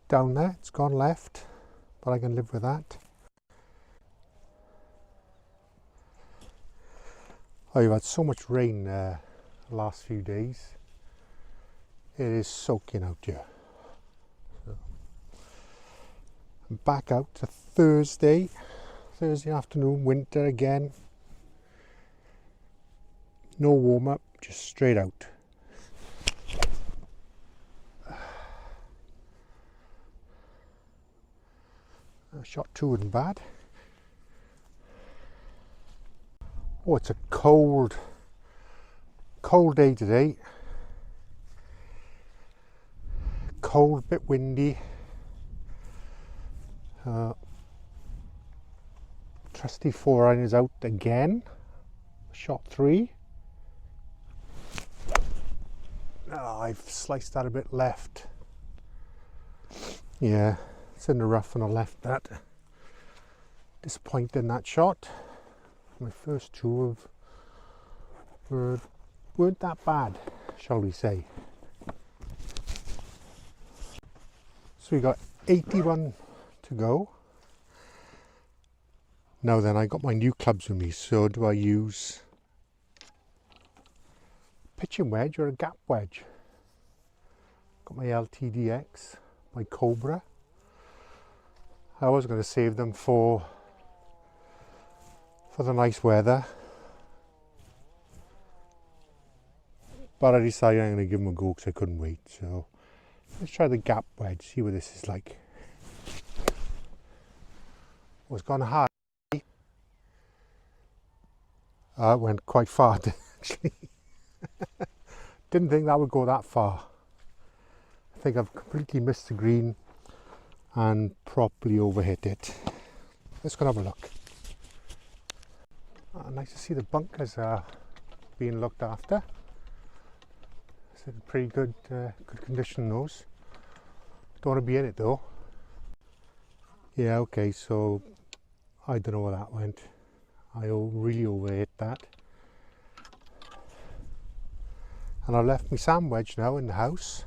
down there. It's gone left, but I can live with that. Oh, you've had so much rain the last few days. It is soaking out here. So, I'm back out to Thursday afternoon, winter again. No warm up, just straight out. Shot 2 wasn't bad. Oh, it's a cold day today. Cold, bit windy. Trusty 4-iron is out again. Shot 3. Oh, I've sliced that a bit left. Yeah, it's in the rough and I left that. Disappointed in that shot. My first 2 weren't that bad, shall we say. So we got 81 to go. Now then, I got my new clubs with me, so do I use pitching wedge or a gap wedge? Got my LTDx, my Cobra. I was going to save them for the nice weather, but I decided I'm going to give them a go because I couldn't wait. So let's try the gap wedge, see what this is like. It's gone high. It went quite far actually. Didn't think that would go that far. I think I've completely missed the green and properly overhit it. Let's go and have a look. Nice to see the bunkers are being looked after. It's in pretty good condition, those. Don't want to be in it though. Yeah, okay, so I don't know where that went. I really overhit that. And I left my sand wedge now in the house.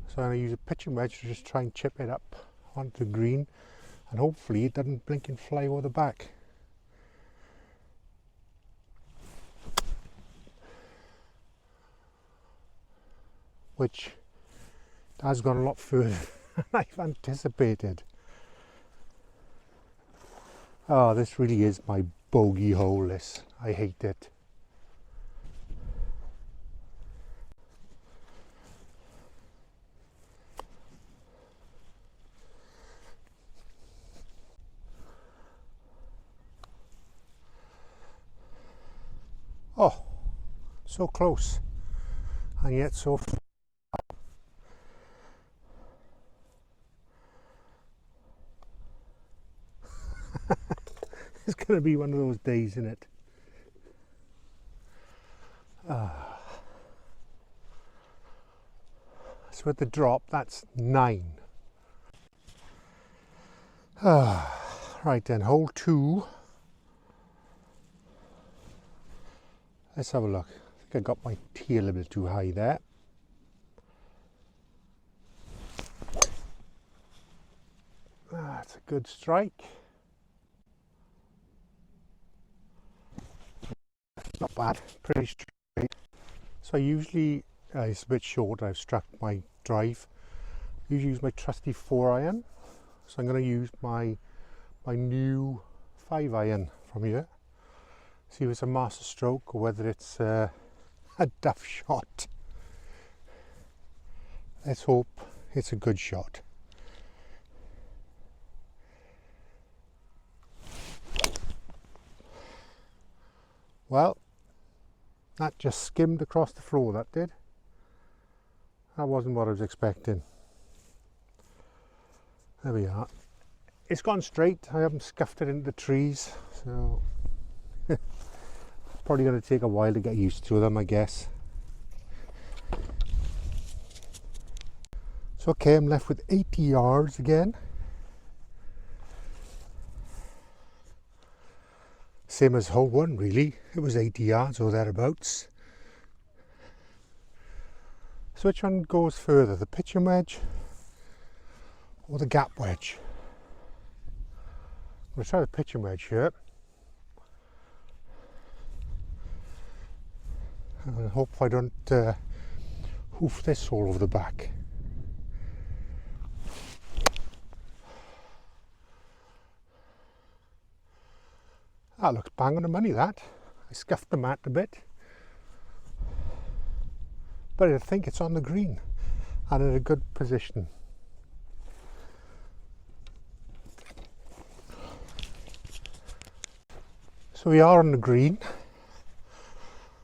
So I'm going to use a pitching wedge to just try and chip it up onto the green, and hopefully it doesn't blink and fly over the back. Which has gone a lot further than I've anticipated. Oh, this really is my bogey hole, this. I hate it. Oh, so close, and yet so far. It's going to be one of those days, isn't it? So with the drop, that's 9. Right then, hole 2. Let's have a look. I think I got my tee a little bit too high there. That's a good strike. Not bad, pretty straight. So I usually, it's a bit short, I've struck my drive. I usually use my trusty 4-iron. So I'm going to use my new 5-iron from here. See if it's a master stroke or whether it's a duff shot. Let's hope it's a good shot. Well, that just skimmed across the floor, that did. That wasn't what I was expecting. There we are. It's gone straight. I haven't scuffed it into the trees, so probably going to take a while to get used to them, I guess. So okay, I'm left with 80 yards again. Same as hole 1 really, it was 80 yards or thereabouts. So which one goes further, the pitching wedge or the gap wedge. I'm going to try the pitching wedge here. And I hope I don't hoof this all over the back. That looks bang on the money, that. I scuffed the mat a bit. But I think it's on the green and in a good position. So we are on the green.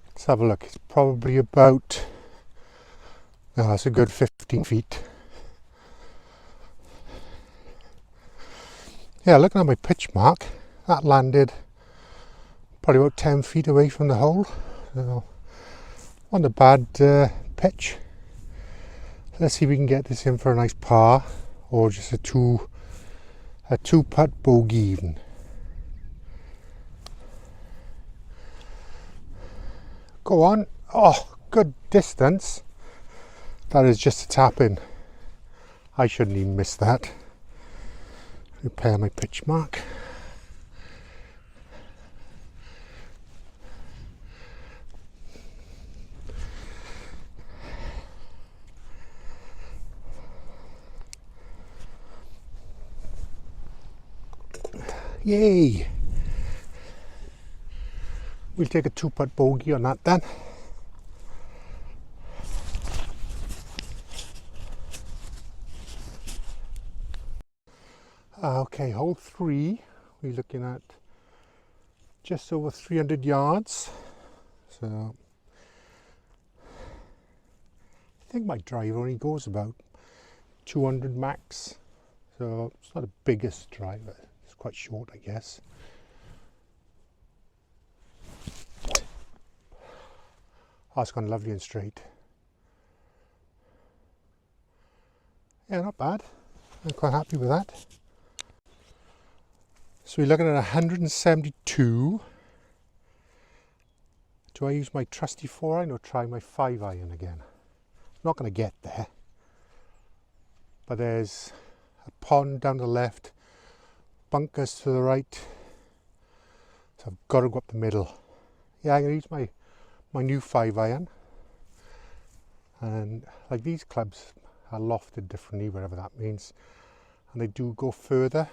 Let's have a look. It's probably about, that's a good 15 feet. Yeah, looking at my pitch mark, that landed probably about 10 feet away from the hole. So, not a bad pitch. Let's see if we can get this in for a nice par, or just a two putt bogey even. Go on. Oh, good distance. That is just a tap in. I shouldn't even miss that. Repair my pitch mark. Yay! We'll take a 2-putt bogey on that then. Okay, hole 3, we're looking at just over 300 yards. So I think my drive only goes about 200 max. So it's not the biggest driver. It's quite short, I guess. Oh, it's gone lovely and straight. Yeah, not bad. I'm quite happy with that. So we're looking at 172. Do I use my trusty 4-iron or try my 5-iron again? I'm not going to get there. But there's a pond down the left, bunkers to the right. So I've got to go up the middle. Yeah, I'm going to use my new 5-iron. And like these clubs are lofted differently, whatever that means. And they do go further.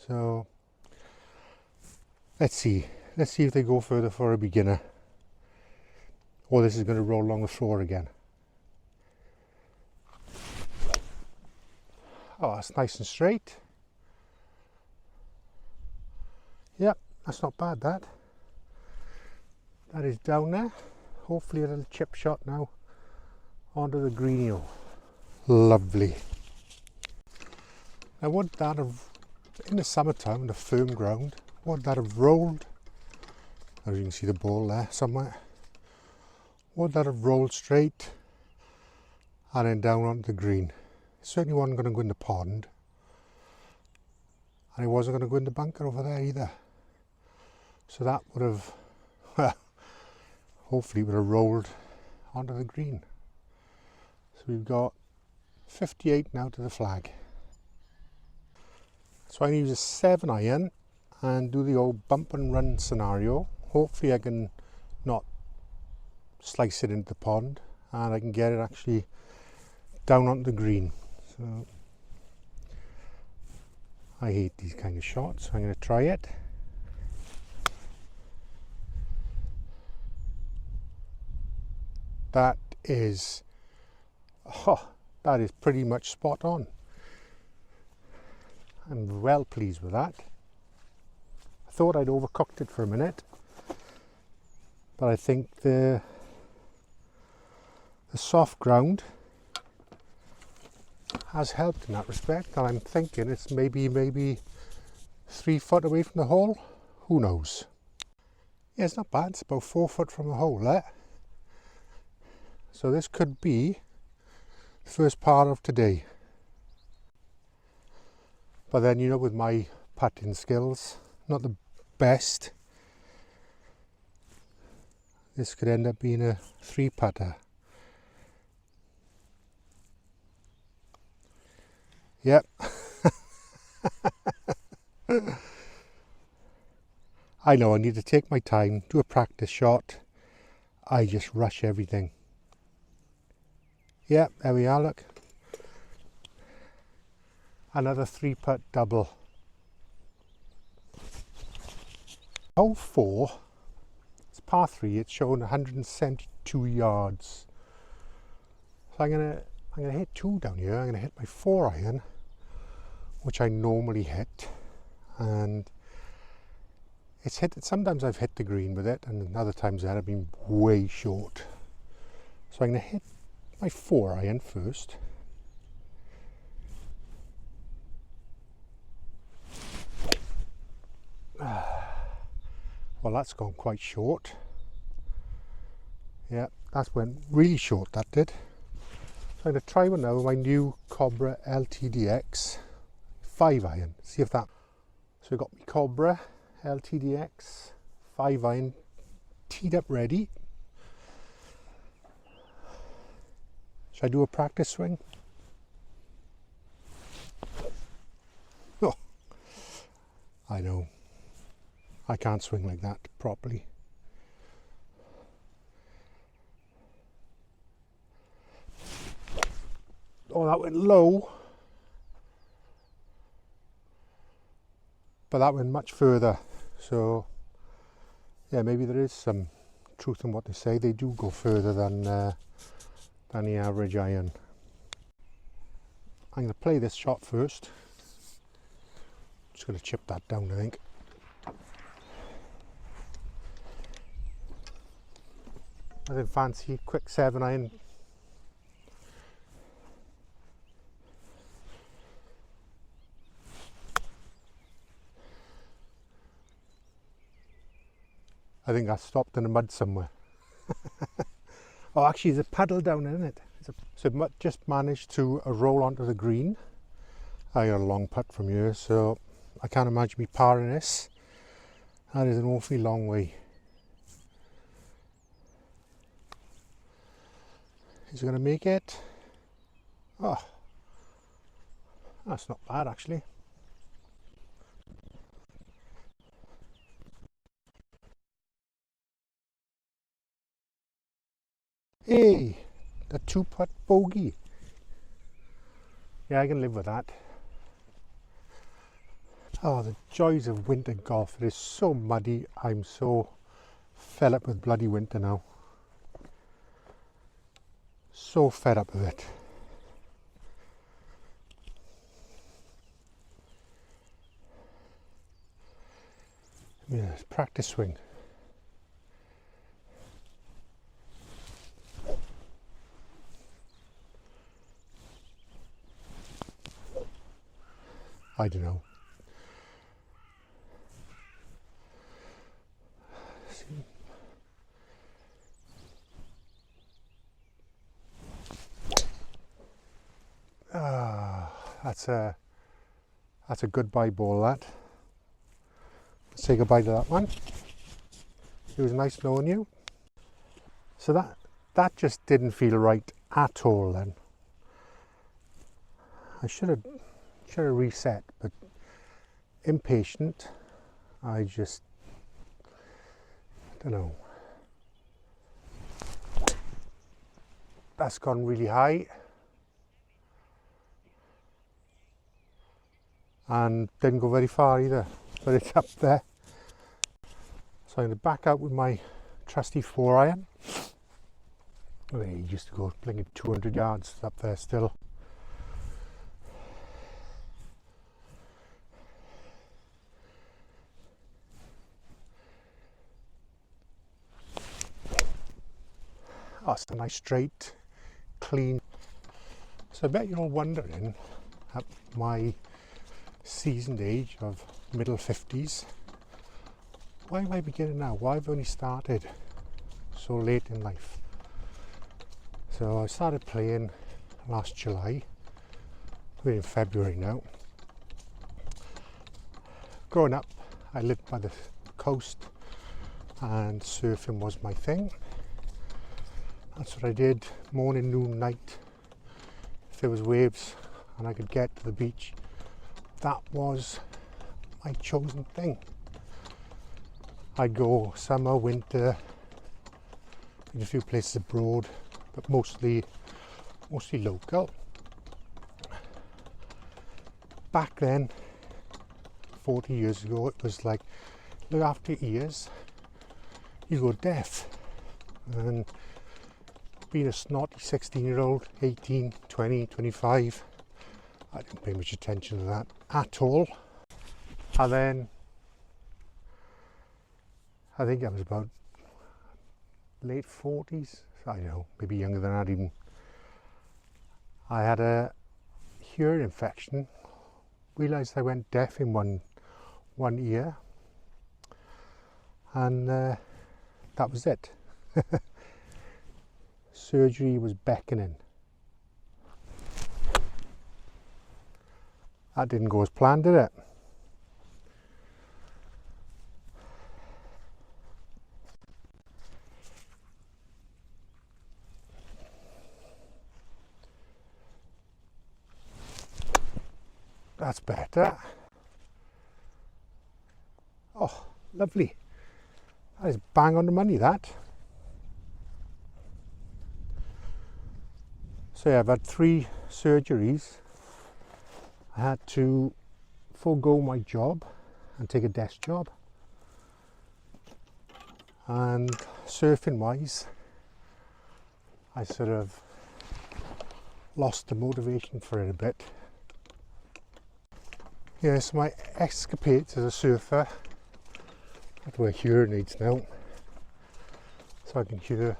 So let's see if they go further for a beginner, or this is going to roll along the floor again. Oh, that's nice and straight. Yep, that's not bad, that is down there. Hopefully a little chip shot now onto the greeno. Lovely. Now would that have, in the summertime, in the firm ground, would that have rolled? As you can see the ball there somewhere. Would that have rolled straight and then down onto the green? It certainly wasn't going to go in the pond. And it wasn't going to go in the bunker over there either. So that would have, well, hopefully would have rolled onto the green. So we've got 58 now to the flag. So I use a 7-iron and do the old bump and run scenario. Hopefully I can not slice it into the pond and I can get it actually down onto the green. So I hate these kind of shots. I'm going to try it. That is, oh, that is pretty much spot on. I'm well pleased with that. I thought I'd overcooked it for a minute, but I think the soft ground has helped in that respect, and I'm thinking it's maybe 3 foot away from the hole. Who knows? Yeah, it's not bad. It's about 4 foot from the hole there. So this could be the first part of today. But then, you know, with my putting skills, not the best, this could end up being a 3-putter. Yep. I know I need to take my time, do a practice shot. I just rush everything. Yep, there we are, look. Another 3-putt double. Hole 4, it's par 3, it's showing 172 yards. So I'm gonna hit 2 down here. I'm gonna hit my 4-iron, which I normally hit, and it's hit. Sometimes I've hit the green with it, and other times that have been way short. So I'm gonna hit my 4-iron first. Well, that's gone quite short. Yeah, that went really short, that did. So I'm going to try one now with my new Cobra LTDx 5-iron. See if that... So we've got my Cobra LTDx 5-iron teed up ready. Should I do a practice swing? Oh, I know. I can't swing like that properly. Oh, that went low. But that went much further. So, yeah, maybe there is some truth in what they say. They do go further than the average iron. I'm going to play this shot first. Just going to chip that down, I think. Nothing fancy, quick 7-iron. I think I stopped in the mud somewhere. Oh, actually, there's a puddle down in it. So it just managed to roll onto the green. I got a long putt from here, so I can't imagine me parring this. That is an awfully long way. Is it going to make it? Oh, that's not bad actually. Hey, the 2-putt bogey. Yeah, I can live with that. Oh, the joys of winter golf. It is so muddy. I'm so fed up with bloody winter now. So fed up with it. Yeah, practice swing. I don't know. That's a goodbye ball, that. Let's say goodbye to that one. It was nice knowing you. So that just didn't feel right at all then. I should have reset, but impatient. I don't know. That's gone really high. And didn't go very far either, but it's up there. So I'm going to back out with my trusty 4-iron. He used to go like 200 yards up there still. Oh, it's a nice straight, clean. So I bet you're all wondering, at my seasoned age of middle 50s, why am I beginning now? Why have I only started so late in life? So I started playing last July. We're in February now. Growing up, I lived by the coast and surfing was my thing. That's what I did, morning, noon, night. If there was waves, and I could get to the beach, that was my chosen thing. I'd go summer, winter, in a few places abroad, but mostly local. Back then, 40 years ago, it was like, look, after years, you go deaf. And being a snotty 16-year-old, 18, 20, 25, I didn't pay much attention to that at all. And then, I think I was about late 40s, I don't know, maybe younger than that even. I had a ear infection, realised I went deaf in one ear, and that was it. Surgery was beckoning. That didn't go as planned, did it? That's better. Oh, lovely. That is bang on the money, that. So yeah, I've had 3 surgeries. I had to forego my job and take a desk job. And surfing wise, I sort of lost the motivation for it a bit. Yes, my escapades as a surfer, I have to wear hearing aids now, so I can hear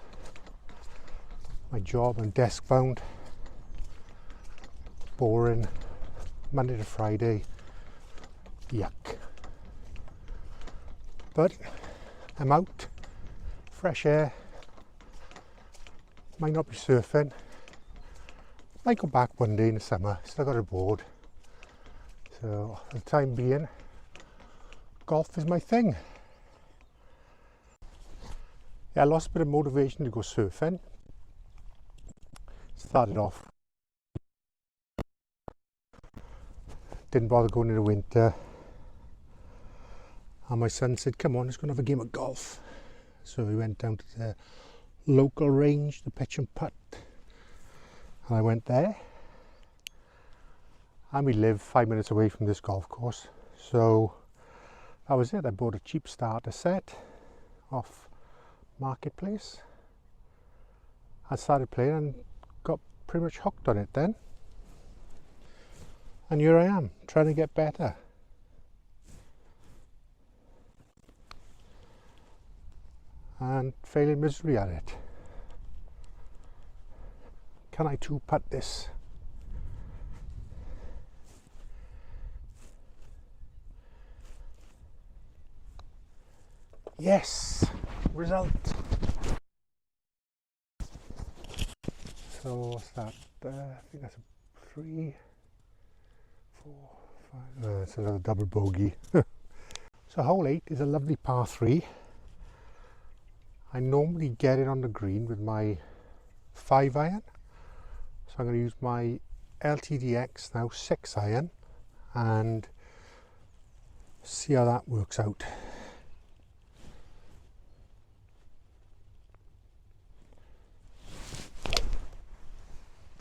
my job. I'm desk bound, boring, Monday to Friday, yuck. But I'm out, fresh air, might not be surfing, might go back one day in the summer, still got a board. So for the time being, golf is my thing. Yeah, I lost a bit of motivation to go surfing. Started off, didn't bother going in the winter, and my son said, come on, let's go and have a game of golf. So we went down to the local range, the pitch and putt, and I went there. And we live 5 minutes away from this golf course, so that was it. I bought a cheap starter set off Marketplace. I started playing and got pretty much hooked on it then. And here I am, trying to get better. And failing miserably at it. Can I two-putt this? Yes, result. So what's that? I think that's a 3, 4, 5. It's another double bogey. So hole 8 is a lovely par 3. I normally get it on the green with my 5 iron. So I'm going to use my LTDx now 6 iron and see how that works out.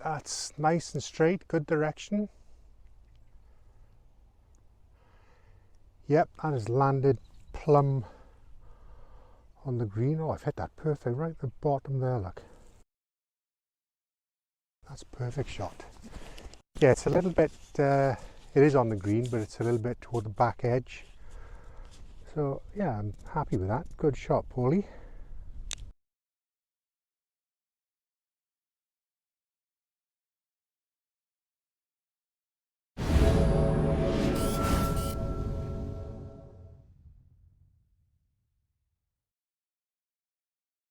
That's nice and straight, good direction. Yep, that has landed plumb on the green. Oh, I've hit that perfect right at the bottom there, look. That's a perfect shot. Yeah, it's a little bit, it is on the green, but it's a little bit toward the back edge. So yeah, I'm happy with that. Good shot, Paulie.